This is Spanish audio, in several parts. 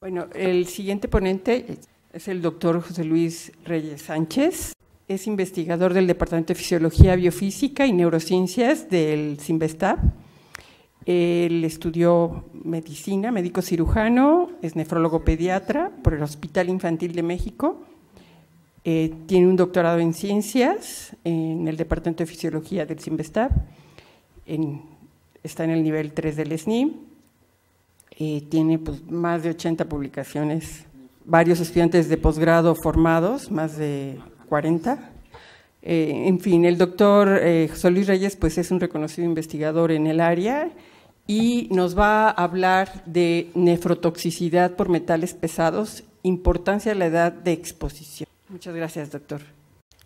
Bueno, el siguiente ponente es el doctor José Luis Reyes Sánchez. Es investigador del Departamento de Fisiología, Biofísica y Neurociencias del CINVESTAB. Él estudió medicina, médico cirujano, es nefrólogo pediatra por el Hospital Infantil de México. Tiene un doctorado en ciencias en el Departamento de Fisiología del CINVESTAB. Está en el nivel 3 del SNI. Tiene pues, más de 80 publicaciones, varios estudiantes de posgrado formados, más de 40. En fin, el doctor José Luis Reyes pues, es un reconocido investigador en el área y nos va a hablar de nefrotoxicidad por metales pesados, importancia de la edad de exposición. Muchas gracias, doctor.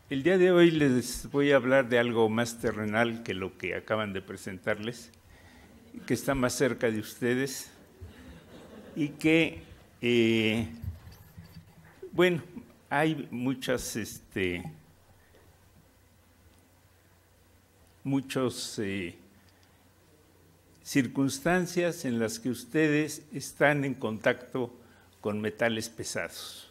El día de hoy les voy a hablar de algo más terrenal que lo que acaban de presentarles, que está más cerca de ustedes y que, bueno, hay muchas circunstancias en las que ustedes están en contacto con metales pesados.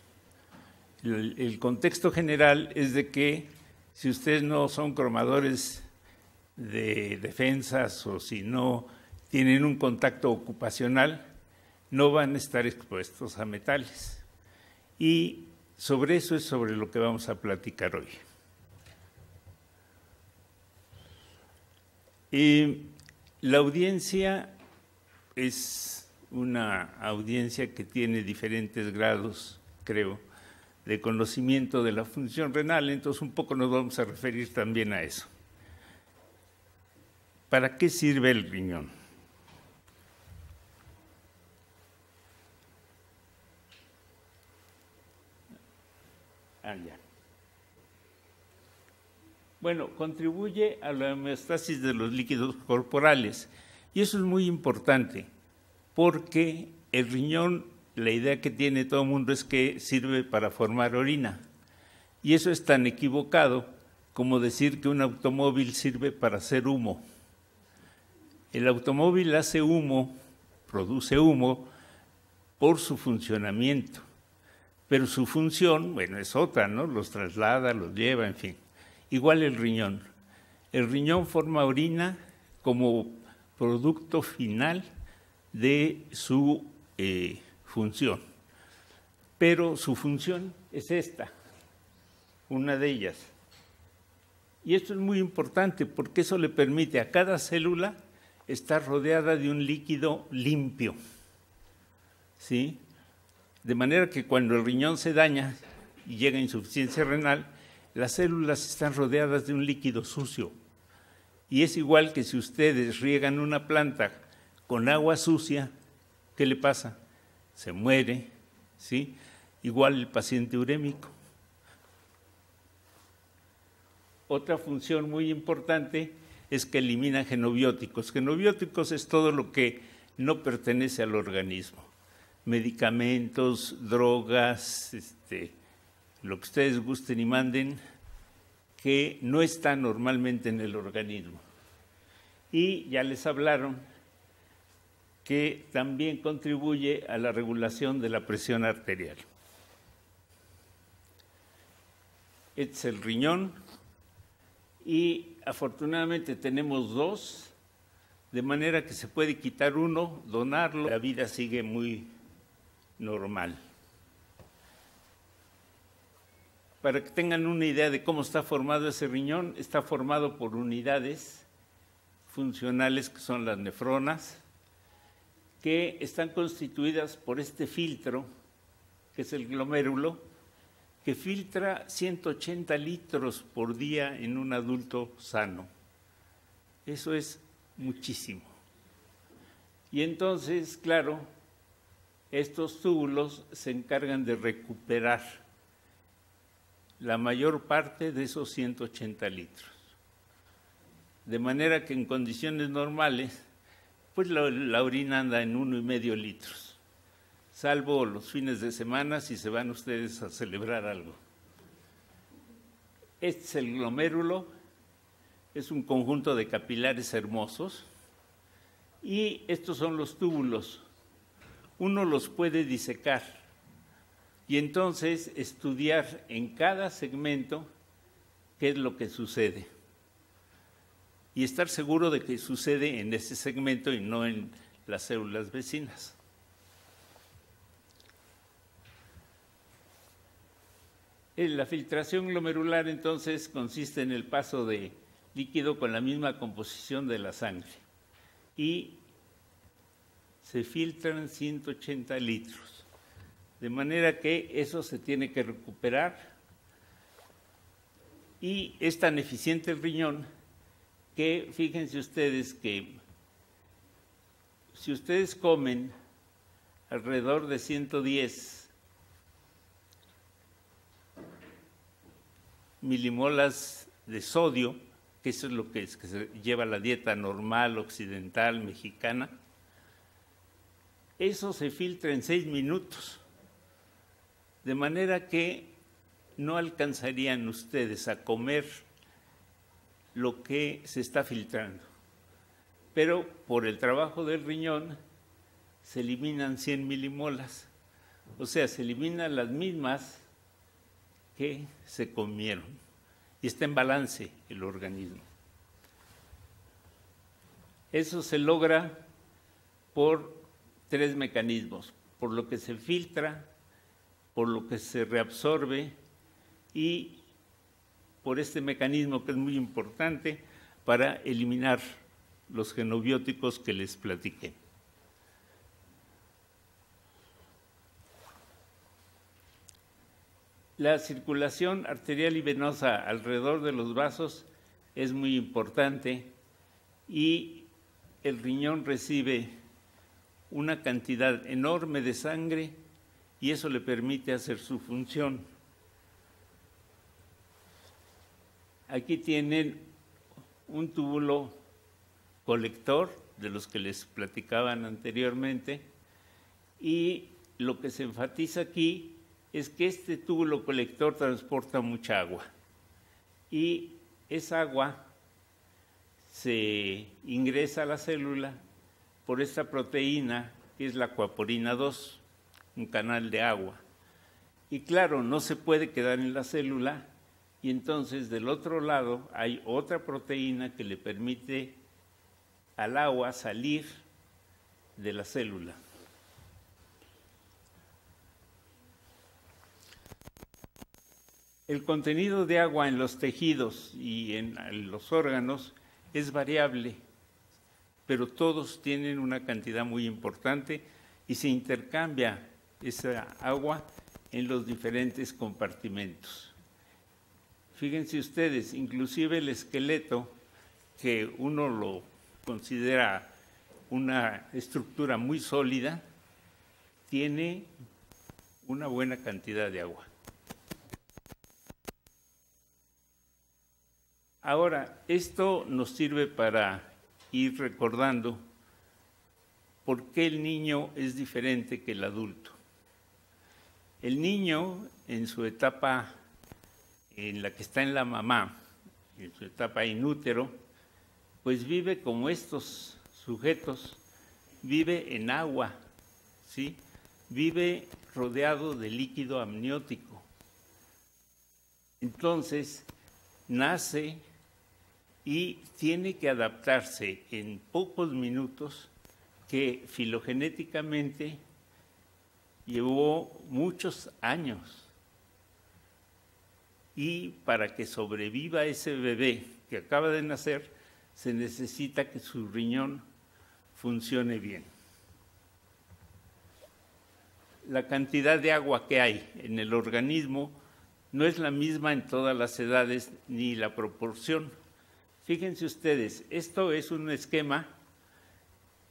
El contexto general es de que si ustedes no son cromadores de defensas o si no tienen un contacto ocupacional, no van a estar expuestos a metales. Y sobre eso es sobre lo que vamos a platicar hoy. La audiencia es una audiencia que tiene diferentes grados, creo, de conocimiento de la función renal, entonces un poco nos vamos a referir también a eso. ¿Para qué sirve el riñón? Ya. Bueno, contribuye a la homeostasis de los líquidos corporales y eso es muy importante porque el riñón, la idea que tiene todo el mundo es que sirve para formar orina y eso es tan equivocado como decir que un automóvil sirve para hacer humo. El automóvil hace humo, produce humo por su funcionamiento, pero su función, bueno, es otra, ¿no? Los traslada, los lleva, en fin. Igual el riñón. El riñón forma orina como producto final de su función, pero su función es esta, una de ellas. Y esto es muy importante porque eso le permite a cada célula estar rodeada de un líquido limpio, ¿sí? De manera que cuando el riñón se daña y llega a insuficiencia renal, las células están rodeadas de un líquido sucio. Y es igual que si ustedes riegan una planta con agua sucia, ¿qué le pasa? Se muere, ¿sí? Igual el paciente urémico. Otra función muy importante es que elimina genobióticos. Genobióticos es todo lo que no pertenece al organismo. Medicamentos, drogas, lo que ustedes gusten y manden, que no está normalmente en el organismo. Y ya les hablaron que también contribuye a la regulación de la presión arterial. Este es el riñón y afortunadamente tenemos dos, de manera que se puede quitar uno, donarlo, la vida sigue muy normal. Para que tengan una idea de cómo está formado ese riñón, está formado por unidades funcionales que son las nefronas, que están constituidas por este filtro, que es el glomérulo, que filtra 180 litros por día en un adulto sano. Eso es muchísimo. Y entonces, claro, estos túbulos se encargan de recuperar la mayor parte de esos 180 litros. De manera que en condiciones normales, pues la orina anda en 1,5 litros, salvo los fines de semana si se van ustedes a celebrar algo. Este es el glomérulo, es un conjunto de capilares hermosos y estos son los túbulos. uno los puede disecar y entonces estudiar en cada segmento qué es lo que sucede y estar seguro de que sucede en ese segmento y no en las células vecinas. La filtración glomerular entonces consiste en el paso de líquido con la misma composición de la sangre y se filtran 180 litros, de manera que eso se tiene que recuperar y es tan eficiente el riñón que fíjense ustedes que si ustedes comen alrededor de 110 milimolas de sodio, que eso es lo que se lleva la dieta normal, occidental, mexicana, eso se filtra en 6 minutos, de manera que no alcanzarían ustedes a comer lo que se está filtrando. Pero por el trabajo del riñón se eliminan 100 milimolas, o sea, se eliminan las mismas que se comieron y está en balance el organismo. Eso se logra por 3 mecanismos, por lo que se filtra, por lo que se reabsorbe y por este mecanismo que es muy importante para eliminar los xenobióticos que les platiqué. La circulación arterial y venosa alrededor de los vasos es muy importante y el riñón recibe una cantidad enorme de sangre y eso le permite hacer su función. Aquí tienen un túbulo colector de los que les platicaban anteriormente y lo que se enfatiza aquí es que este túbulo colector transporta mucha agua y esa agua se ingresa a la célula por esta proteína que es la acuaporina 2, un canal de agua. Y claro, no se puede quedar en la célula y entonces del otro lado hay otra proteína que le permite al agua salir de la célula. El contenido de agua en los tejidos y en los órganos es variable, pero todos tienen una cantidad muy importante y se intercambia esa agua en los diferentes compartimentos. Fíjense ustedes, inclusive el esqueleto, que uno lo considera una estructura muy sólida, tiene una buena cantidad de agua. Ahora, esto nos sirve para ir recordando por qué el niño es diferente que el adulto. El niño, en su etapa en la que está en la mamá, en su etapa in útero, pues vive como estos sujetos, vive en agua, ¿sí? Vive rodeado de líquido amniótico. Entonces, nace y tiene que adaptarse en pocos minutos, que filogenéticamente llevó muchos años. Y para que sobreviva ese bebé que acaba de nacer, se necesita que su riñón funcione bien. La cantidad de agua que hay en el organismo no es la misma en todas las edades ni la proporción. Fíjense ustedes, esto es un esquema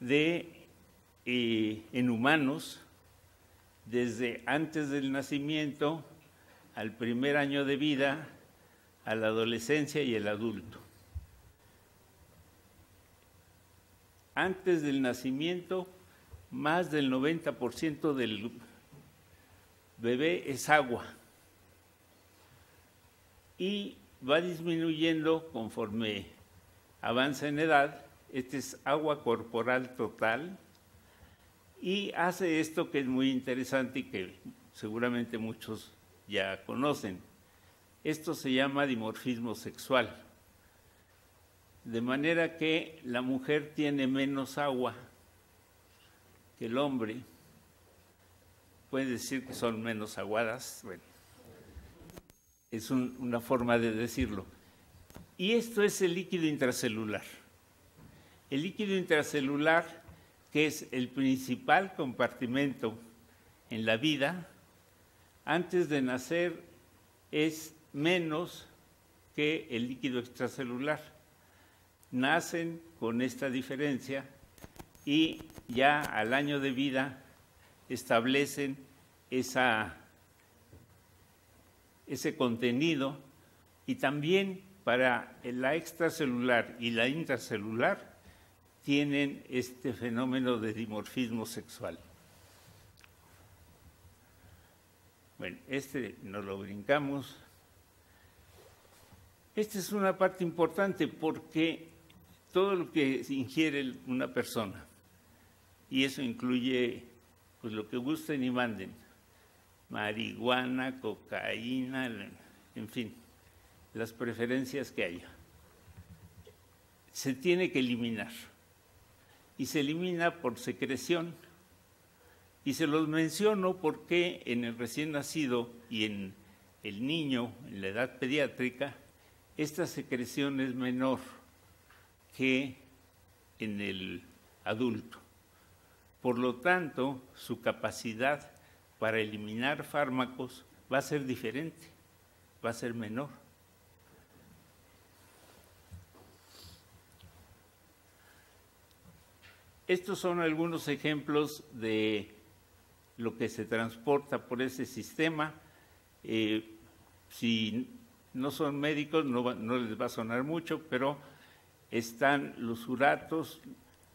en humanos desde antes del nacimiento al primer año de vida, a la adolescencia y el adulto. Antes del nacimiento, más del 90% del bebé es agua y va disminuyendo conforme avanza en edad. Este es agua corporal total y hace esto que es muy interesante y que seguramente muchos ya conocen. Esto se llama dimorfismo sexual, de manera que la mujer tiene menos agua que el hombre. Puede decir que son menos aguadas, bueno, es una forma de decirlo. Y esto es el líquido intracelular. El líquido intracelular, que es el principal compartimento en la vida, antes de nacer es menos que el líquido extracelular. Nacen con esta diferencia y ya al año de vida establecen ese contenido, y también para la extracelular y la intracelular tienen este fenómeno de dimorfismo sexual. Bueno, nos lo brincamos. Esta es una parte importante porque todo lo que ingiere una persona, y eso incluye pues lo que gusten y manden, marihuana, cocaína, en fin, las preferencias que haya, se tiene que eliminar. Y se elimina por secreción. Y se los menciono porque en el recién nacido y en el niño, en la edad pediátrica, esta secreción es menor que en el adulto. Por lo tanto, su capacidad para eliminar fármacos va a ser diferente, va a ser menor. Estos son algunos ejemplos de lo que se transporta por ese sistema. Si no son médicos, no les va a sonar mucho, pero están los uratos,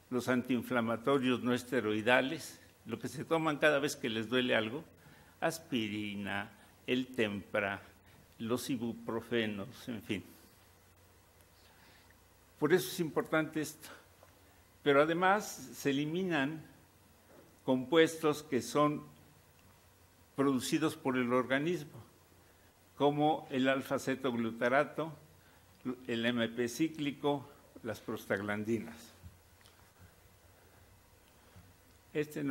los antiinflamatorios no esteroidales, lo que se toman cada vez que les duele algo, aspirina, el Tempra, los ibuprofenos, en fin. Por eso es importante esto. Pero además se eliminan compuestos que son producidos por el organismo, como el alfa-cetoglutarato, el MP cíclico, las prostaglandinas. Este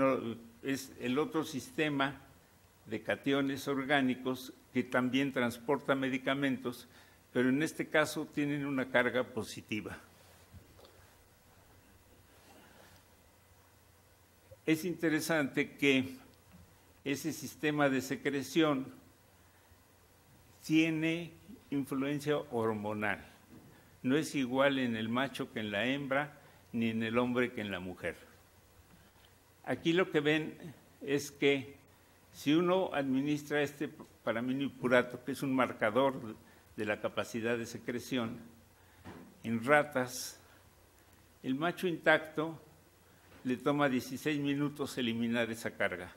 es el otro sistema de cationes orgánicos que también transporta medicamentos, pero en este caso tienen una carga positiva. Es interesante que ese sistema de secreción tiene influencia hormonal. No es igual en el macho que en la hembra, ni en el hombre que en la mujer. Aquí lo que ven es que si uno administra este paraminipurato, que es un marcador de la capacidad de secreción, en ratas, el macho intacto le toma 16 minutos eliminar esa carga.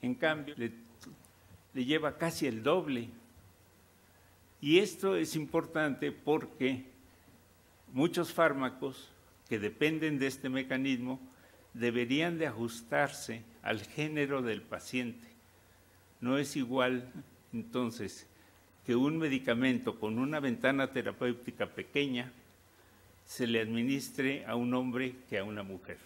En cambio, le lleva casi el doble. Y esto es importante porque muchos fármacos que dependen de este mecanismo deberían de ajustarse al género del paciente. No es igual, entonces, que un medicamento con una ventana terapéutica pequeña se le administre a un hombre que a una mujer.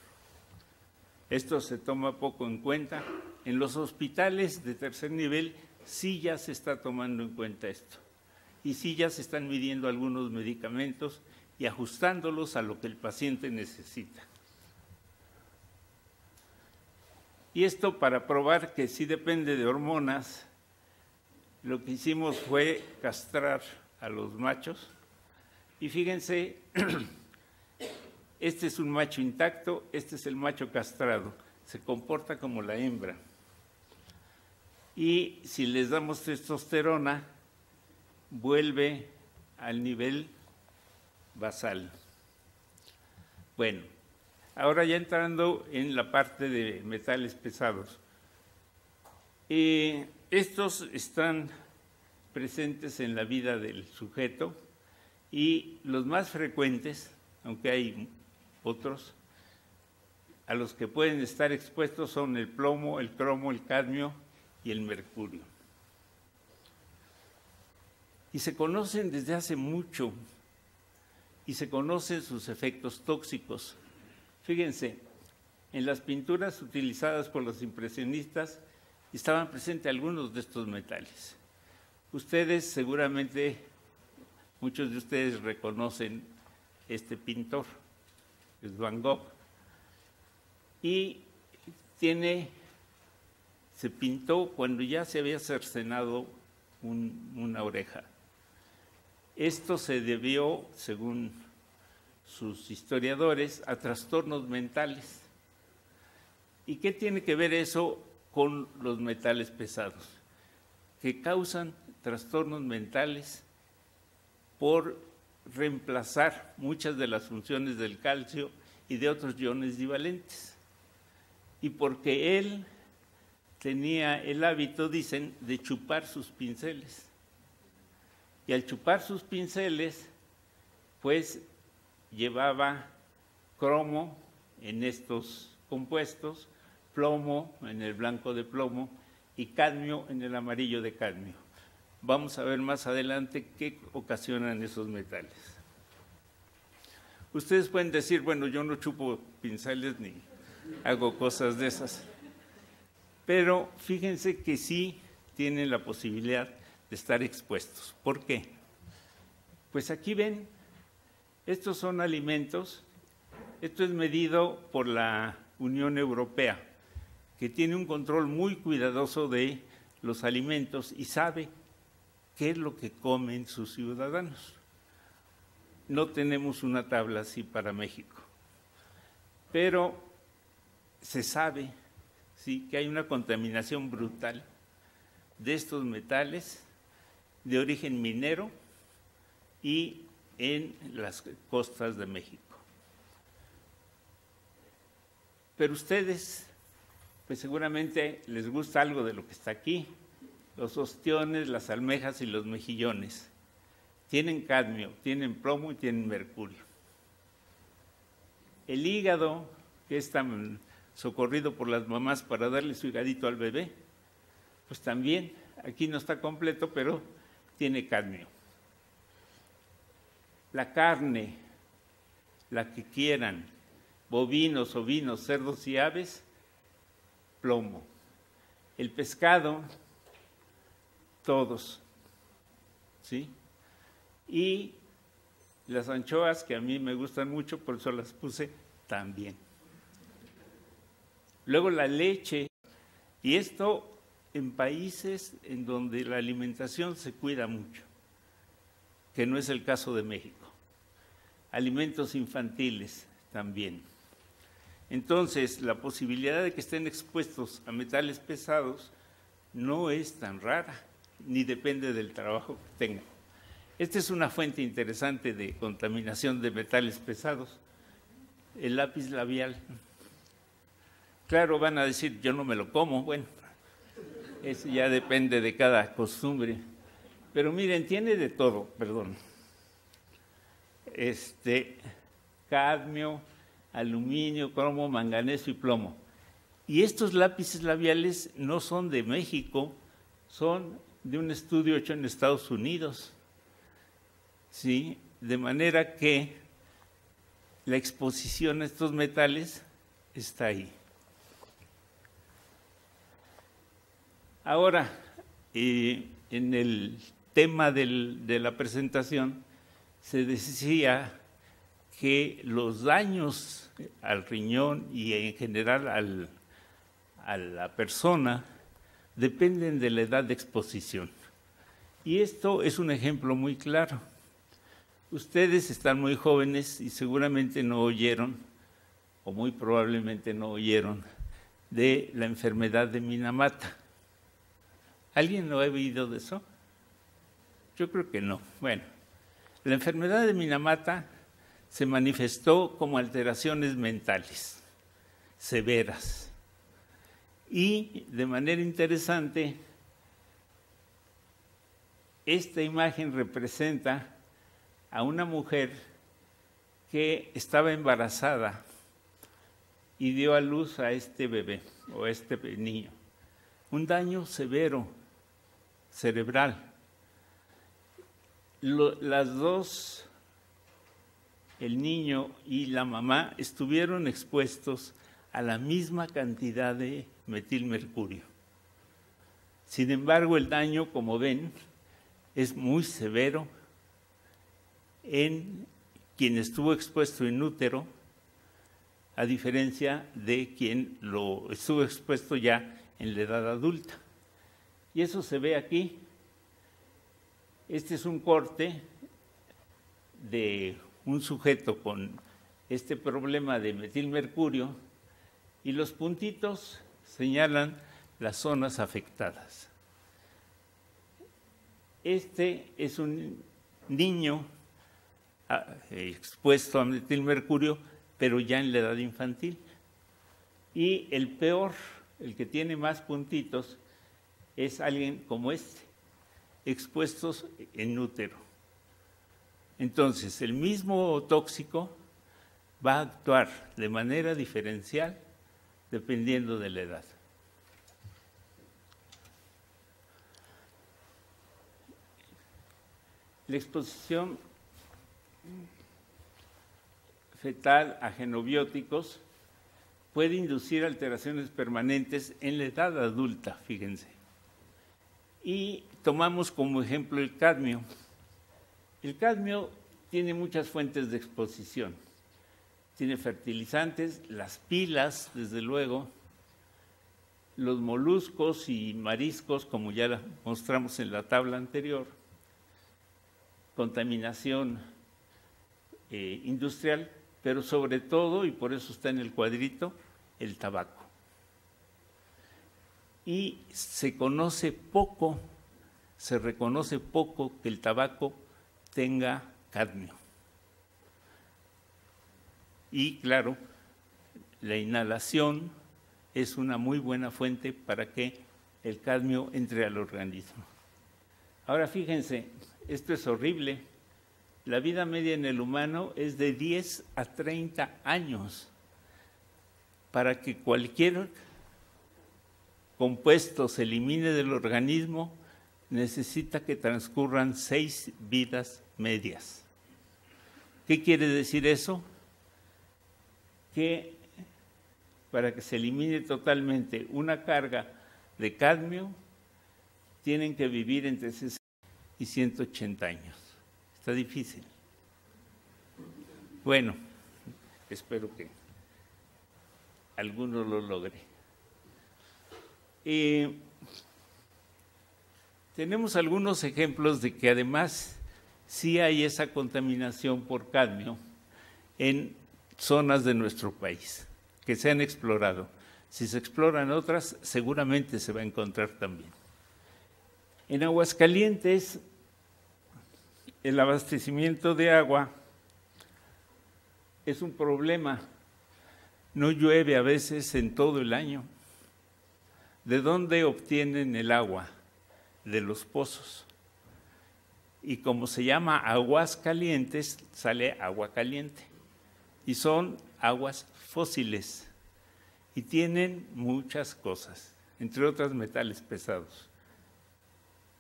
Esto se toma poco en cuenta. En los hospitales de tercer nivel sí ya se está tomando en cuenta esto. Y sí ya se están midiendo algunos medicamentos y ajustándolos a lo que el paciente necesita. Y esto para probar que sí depende de hormonas, lo que hicimos fue castrar a los machos. Y fíjense, este es un macho intacto, este es el macho castrado, se comporta como la hembra. Y si les damos testosterona, vuelve al nivel basal. Bueno, ahora ya entrando en la parte de metales pesados. Estos están presentes en la vida del sujeto y los más frecuentes, aunque hay otros, a los que pueden estar expuestos son el plomo, el cromo, el cadmio y el mercurio. Y se conocen desde hace mucho, y se conocen sus efectos tóxicos. Fíjense, en las pinturas utilizadas por los impresionistas estaban presentes algunos de estos metales. Ustedes seguramente, muchos de ustedes reconocen este pintor, es Van Gogh, y se pintó cuando ya se había cercenado una oreja. Esto se debió, según sus historiadores, a trastornos mentales. ¿Y qué tiene que ver eso con los metales pesados? Que causan trastornos mentales por reemplazar muchas de las funciones del calcio y de otros iones divalentes. Y porque él tenía el hábito, dicen, de chupar sus pinceles. Y al chupar sus pinceles, pues llevaba cromo en estos compuestos, plomo en el blanco de plomo y cadmio en el amarillo de cadmio. Vamos a ver más adelante qué ocasionan esos metales. Ustedes pueden decir, bueno, yo no chupo pinceles ni hago cosas de esas, pero fíjense que sí tienen la posibilidad de estar expuestos. ¿Por qué? Pues aquí ven, estos son alimentos, esto es medido por la Unión Europea, que tiene un control muy cuidadoso de los alimentos y sabe qué es lo que comen sus ciudadanos. No tenemos una tabla así para México, pero se sabe, sí, que hay una contaminación brutal de estos metales de origen minero y en las costas de México. Pero ustedes, pues seguramente les gusta algo de lo que está aquí, los ostiones, las almejas y los mejillones. Tienen cadmio, tienen plomo y tienen mercurio. El hígado, que es tan socorrido por las mamás para darle su higadito al bebé, pues también, aquí no está completo, pero tiene cadmio. La carne, la que quieran, bovinos, ovinos, cerdos y aves, plomo. El pescado, todos, ¿sí? Y las anchoas, que a mí me gustan mucho, por eso las puse también. Luego la leche, y esto en países en donde la alimentación se cuida mucho, que no es el caso de México. Alimentos infantiles también. Entonces, la posibilidad de que estén expuestos a metales pesados no es tan rara, ni depende del trabajo que tengan. Esta es una fuente interesante de contaminación de metales pesados, el lápiz labial. Claro, van a decir, yo no me lo como, bueno, eso ya depende de cada costumbre. Pero miren, tiene de todo, perdón. Cadmio, aluminio, cromo, manganeso y plomo. Y estos lápices labiales no son de México, son de un estudio hecho en Estados Unidos. ¿Sí? De manera que la exposición a estos metales está ahí. Ahora, en el tema de la presentación, se decía que los daños al riñón y en general a la persona dependen de la edad de exposición. Y esto es un ejemplo muy claro. Ustedes están muy jóvenes y seguramente no oyeron, o muy probablemente no oyeron, de la enfermedad de Minamata. ¿Alguien lo ha oído de eso? Yo creo que no. Bueno, la enfermedad de Minamata se manifestó como alteraciones mentales severas. Y de manera interesante, esta imagen representa a una mujer que estaba embarazada y dio a luz a este bebé o a este niño. Un daño severo cerebral. Las dos, el niño y la mamá, estuvieron expuestos a la misma cantidad de metilmercurio. Sin embargo, el daño, como ven, es muy severo en quien estuvo expuesto in útero, a diferencia de quien lo estuvo expuesto ya en la edad adulta. Y eso se ve aquí. Este es un corte de un sujeto con este problema de metilmercurio y los puntitos señalan las zonas afectadas. Este es un niño expuesto a metilmercurio, pero ya en la edad infantil. Y el peor, el que tiene más puntitos, es alguien como este, expuestos en útero. Entonces, el mismo tóxico va a actuar de manera diferencial dependiendo de la edad. La exposición fetal a genobióticos puede inducir alteraciones permanentes en la edad adulta, fíjense. Y tomamos como ejemplo el cadmio. El cadmio tiene muchas fuentes de exposición. Tiene fertilizantes, las pilas, desde luego, los moluscos y mariscos, como ya mostramos en la tabla anterior, contaminación industrial, pero sobre todo, y por eso está en el cuadrito, el tabaco. Y se reconoce poco que el tabaco tenga cadmio. Y claro, la inhalación es una muy buena fuente para que el cadmio entre al organismo. Ahora fíjense, esto es horrible. La vida media en el humano es de 10 a 30 años. Para que cualquier compuesto se elimine del organismo, necesita que transcurran 6 vidas medias. ¿Qué quiere decir eso? Que para que se elimine totalmente una carga de cadmio, tienen que vivir entre 60 y 180 años. Está difícil. Bueno, espero que alguno lo logre. Tenemos algunos ejemplos de que además sí hay esa contaminación por cadmio en zonas de nuestro país que se han explorado. Si se exploran otras, seguramente se va a encontrar también. En Aguascalientes, el abastecimiento de agua es un problema. No llueve a veces en todo el año. ¿De dónde obtienen el agua? De los pozos. Y como se llama aguas calientes, sale agua caliente. Y son aguas fósiles. Y tienen muchas cosas, entre otras metales pesados.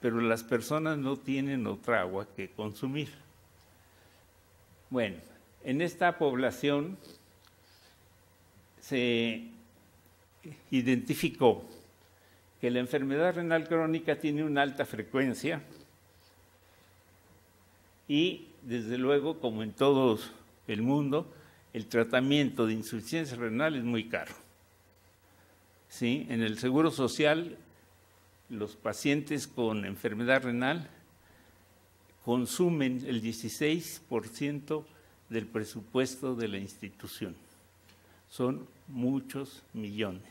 Pero las personas no tienen otra agua que consumir. Bueno, en esta población se identificó que la enfermedad renal crónica tiene una alta frecuencia y, desde luego, como en todo el mundo, el tratamiento de insuficiencia renal es muy caro. ¿Sí? En el Seguro Social, los pacientes con enfermedad renal consumen el 16% del presupuesto de la institución. Son muchos millones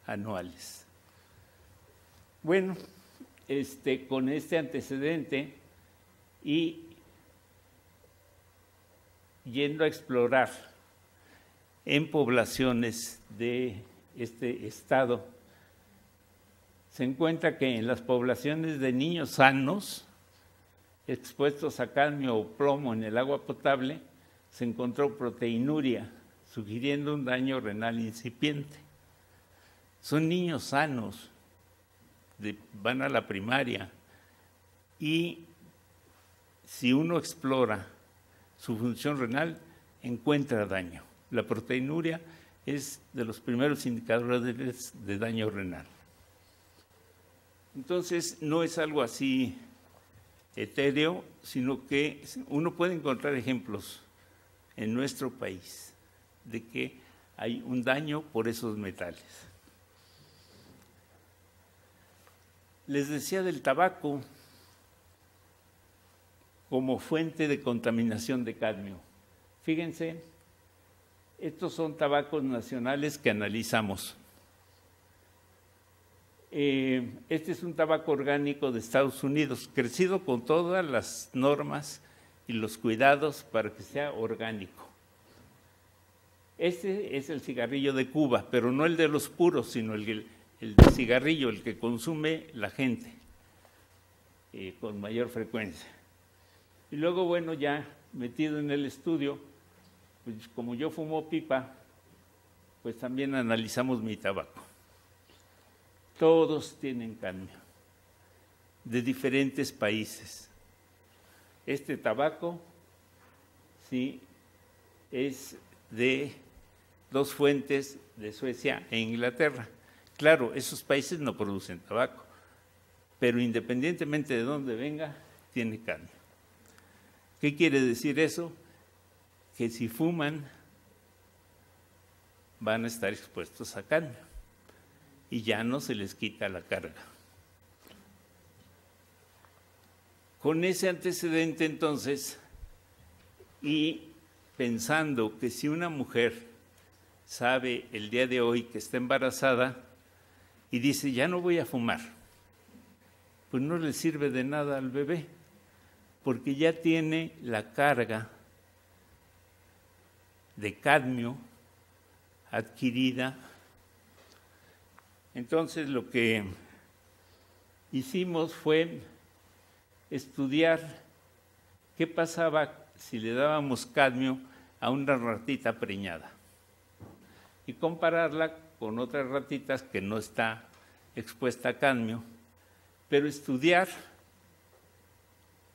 anuales. Bueno, con este antecedente y yendo a explorar en poblaciones de este estado, se encuentra que en las poblaciones de niños sanos, expuestos a cadmio o plomo en el agua potable, se encontró proteinuria sugiriendo un daño renal incipiente. Son niños sanos, van a la primaria, y si uno explora su función renal, encuentra daño. La proteinuria es de los primeros indicadores de daño renal. Entonces, no es algo así etéreo, sino que uno puede encontrar ejemplos en nuestro país de que hay un daño por esos metales. Les decía del tabaco como fuente de contaminación de cadmio. Fíjense, estos son tabacos nacionales que analizamos. Este es un tabaco orgánico de Estados Unidos, crecido con todas las normas y los cuidados para que sea orgánico. Este es el cigarrillo de Cuba, pero no el de los puros, sino el cigarrillo, el que consume la gente con mayor frecuencia. Y luego, bueno, ya metido en el estudio, pues como yo fumo pipa, pues también analizamos mi tabaco. Todos tienen cadmio, de diferentes países. Este tabaco, sí, es de 2 fuentes de Suecia e Inglaterra. Claro, esos países no producen tabaco, pero independientemente de dónde venga, tiene cadmio. ¿Qué quiere decir eso? Que si fuman, van a estar expuestos a cadmio y ya no se les quita la carga. Con ese antecedente, entonces, y pensando que si una mujer sabe el día de hoy que está embarazada y dice, ya no voy a fumar, pues no le sirve de nada al bebé, porque ya tiene la carga de cadmio adquirida. Entonces, lo que hicimos fue estudiar qué pasaba si le dábamos cadmio a una ratita preñada y compararla con otras ratitas que no está expuesta a cadmio, pero estudiar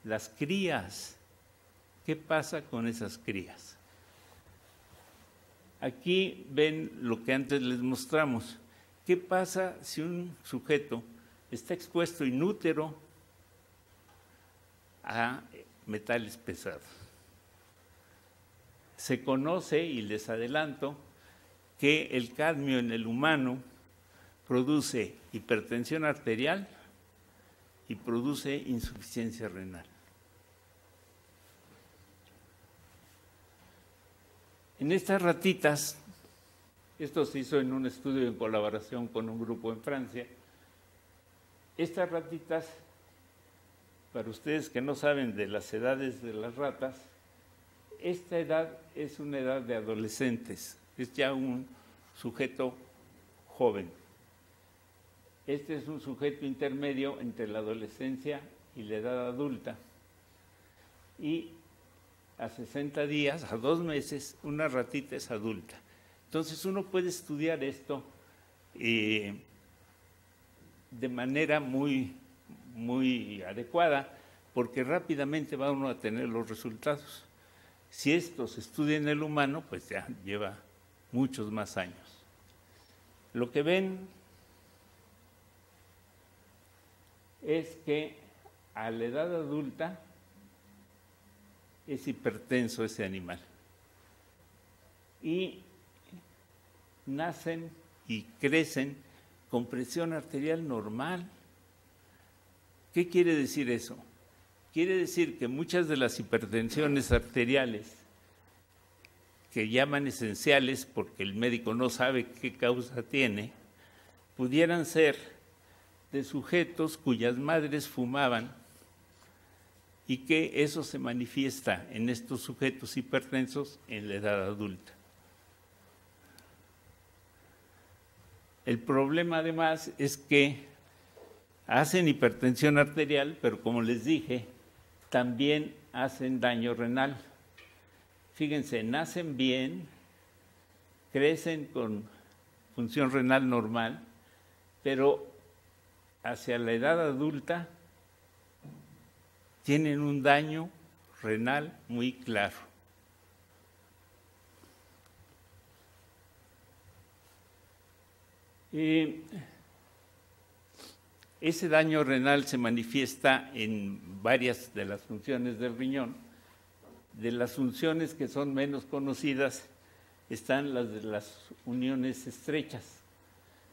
las crías. ¿Qué pasa con esas crías? Aquí ven lo que antes les mostramos. ¿Qué pasa si un sujeto está expuesto in útero a metales pesados? Se conoce, y les adelanto, que el cadmio en el humano produce hipertensión arterial y produce insuficiencia renal. En estas ratitas, esto se hizo en un estudio en colaboración con un grupo en Francia, estas ratitas, para ustedes que no saben de las edades de las ratas, esta edad es una edad de adolescentes, es ya un sujeto joven. Este es un sujeto intermedio entre la adolescencia y la edad adulta. Y a 60 días, a 2 meses, una ratita es adulta. Entonces uno puede estudiar esto de manera muy adecuada, porque rápidamente va uno a tener los resultados. Si esto se estudia en el humano, pues ya lleva muchos más años. Lo que ven es que a la edad adulta es hipertenso ese animal y nacen y crecen con presión arterial normal. ¿Qué quiere decir eso? Quiere decir que muchas de las hipertensiones arteriales que llaman esenciales porque el médico no sabe qué causa tiene, pudieran ser de sujetos cuyas madres fumaban y que eso se manifiesta en estos sujetos hipertensos en la edad adulta. El problema además es que hacen hipertensión arterial, pero como les dije, también hacen daño renal. Fíjense, nacen bien, crecen con función renal normal, pero hacia la edad adulta tienen un daño renal muy claro. Ese daño renal se manifiesta en varias de las funciones del riñón. De las funciones que son menos conocidas están las de las uniones estrechas.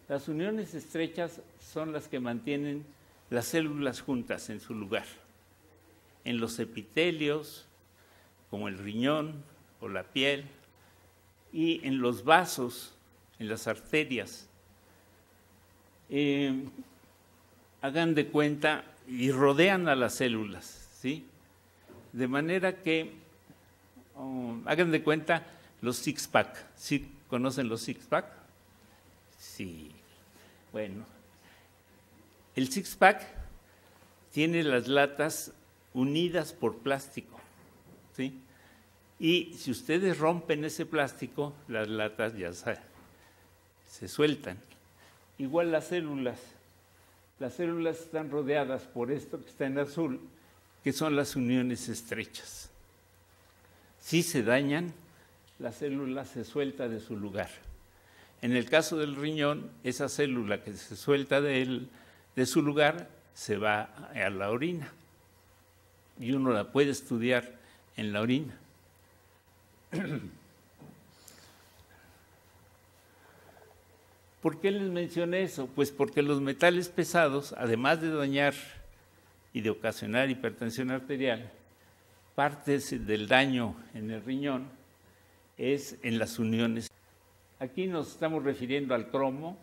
Las uniones estrechas son las que mantienen las células juntas en su lugar. En los epitelios, como el riñón o la piel, y en los vasos, en las arterias. Hagan de cuenta y rodean a las células, ¿sí? De manera que hagan de cuenta los six-pack. ¿Sí conocen los six-pack? Sí. Bueno, el six-pack tiene las latas unidas por plástico, ¿sí? Y si ustedes rompen ese plástico, las latas ya se sueltan. Igual las células. Las células están rodeadas por esto que está en azul, que son las uniones estrechas. Si se dañan, la célula se suelta de su lugar. En el caso del riñón, esa célula que se suelta de su lugar se va a la orina. Y uno la puede estudiar en la orina. ¿Por qué les mencioné eso? Pues porque los metales pesados, además de dañar y de ocasionar hipertensión arterial, parte del daño en el riñón es en las uniones. Aquí nos estamos refiriendo al cromo.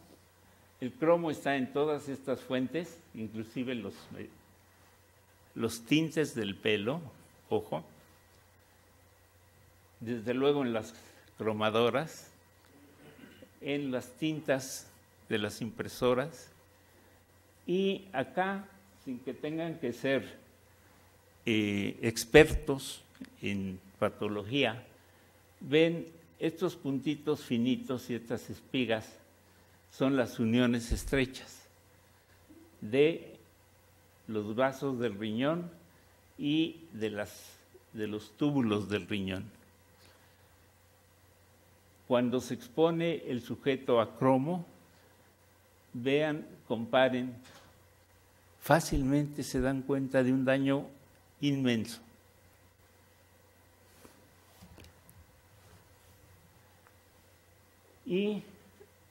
El cromo está en todas estas fuentes, inclusive los tintes del pelo, ojo, desde luego en las cromadoras, en las tintas de las impresoras, y acá, sin que tengan que ser expertos en patología, ven estos puntitos finitos y estas espigas son las uniones estrechas de los vasos del riñón y de los túbulos del riñón. Cuando se expone el sujeto a cromo, vean, comparen, fácilmente se dan cuenta de un daño inmenso. Y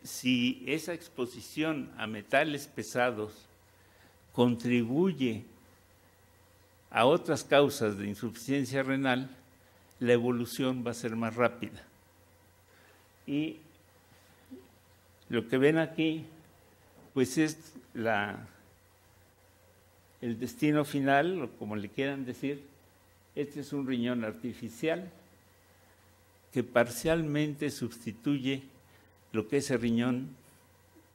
si esa exposición a metales pesados contribuye a otras causas de insuficiencia renal, la evolución va a ser más rápida. Y lo que ven aquí, pues es el destino final, o como le quieran decir. Este es un riñón artificial que parcialmente sustituye lo que ese riñón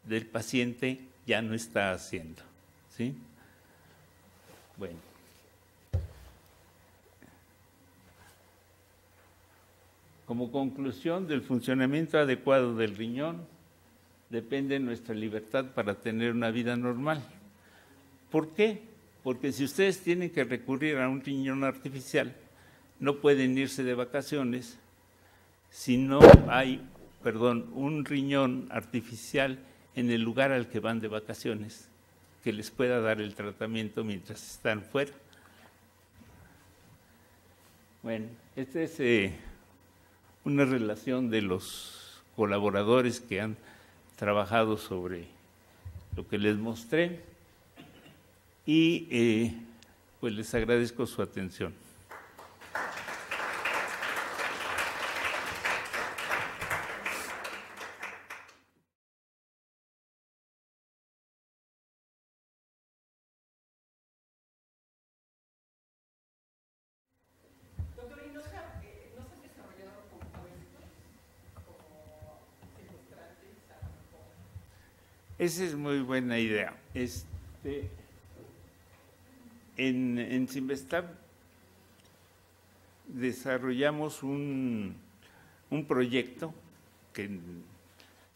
del paciente ya no está haciendo, ¿sí? Bueno. Como conclusión, del funcionamiento adecuado del riñón depende nuestra libertad para tener una vida normal. ¿Por qué? Porque si ustedes tienen que recurrir a un riñón artificial, no pueden irse de vacaciones si no hay, un riñón artificial en el lugar al que van de vacaciones, que les pueda dar el tratamiento mientras están fuera. Bueno, esta es una relación de los colaboradores que han trabajado sobre lo que les mostré y pues les agradezco su atención. Esa es muy buena idea. En Simvestab desarrollamos un proyecto que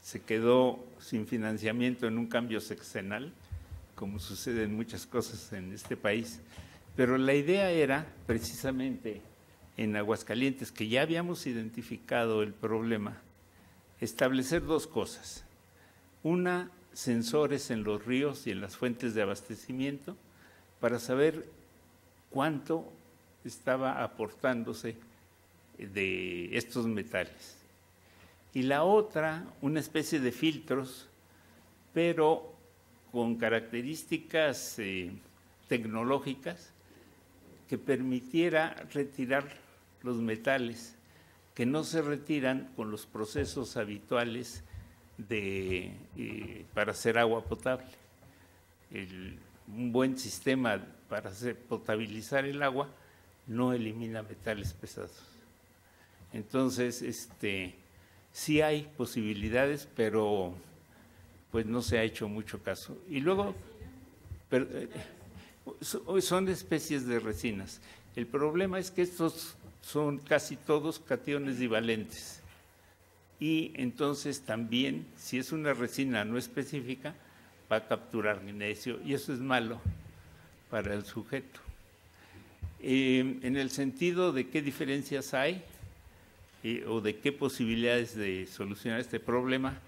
se quedó sin financiamiento en un cambio sexenal, como sucede en muchas cosas en este país. Pero la idea era precisamente en Aguascalientes, que ya habíamos identificado el problema, establecer dos cosas. Una, sensores en los ríos y en las fuentes de abastecimiento para saber cuánto estaba aportándose de estos metales. Y la otra, una especie de filtros, pero con características tecnológicas que permitiera retirar los metales que no se retiran con los procesos habituales para hacer agua potable. Un buen sistema para potabilizar el agua no elimina metales pesados. Entonces, sí hay posibilidades, pero pues no se ha hecho mucho caso. Y luego, son especies de resinas. El problema es que estos son casi todos cationes divalentes. Y entonces también, si es una resina no específica, va a capturar magnesio, y eso es malo para el sujeto. En el sentido de qué diferencias hay o de qué posibilidades de solucionar este problema,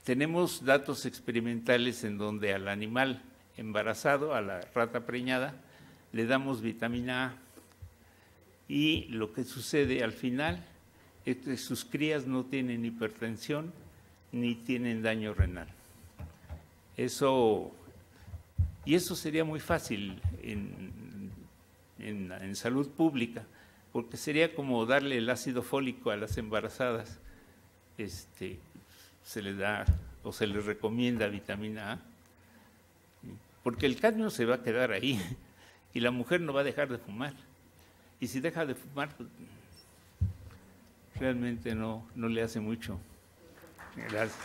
tenemos datos experimentales en donde al animal embarazado, a la rata preñada, le damos vitamina A, y lo que sucede al final es que sus crías no tienen hipertensión ni tienen daño renal. Eso sería muy fácil en salud pública, porque sería como darle el ácido fólico a las embarazadas. Se le da o se les recomienda vitamina A, porque el cadmio se va a quedar ahí y la mujer no va a dejar de fumar. Y si deja de fumar, pues, realmente no le hace mucho. Gracias.